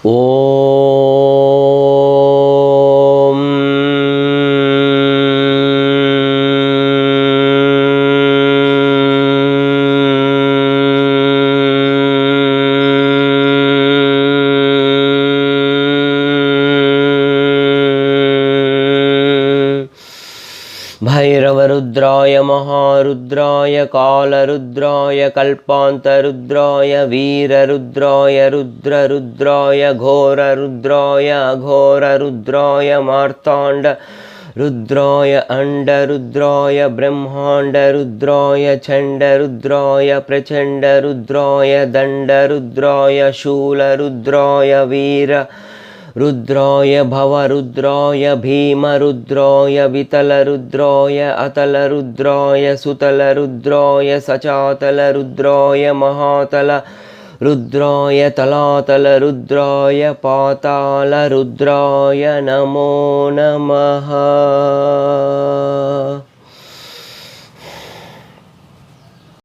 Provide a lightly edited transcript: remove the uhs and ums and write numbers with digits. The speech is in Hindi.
ఓం भैरवरुद्राय महारुद्राय कालरुद्राय कल्पान्तरुद्राय वीररुद्राय रुद्ररुद्राय घोररुद्राय अघोररुद्राय मार्ताण्ड रुद्राय अंडरुद्राय ब्रह्माण्डरुद्राय चण्डरुद्राय प्रचण्डरुद्राय दण्डरुद्राय शूलरुद्राय वीर रुद्राय भवरुद्राय भीमरुद्राय वितलरुद्राय अतलरुद्राय सुतलरुद्राय सचातलरुद्राय महातल रुद्राय तलातलरुद्राय पातालरुद्राय नमो नमः।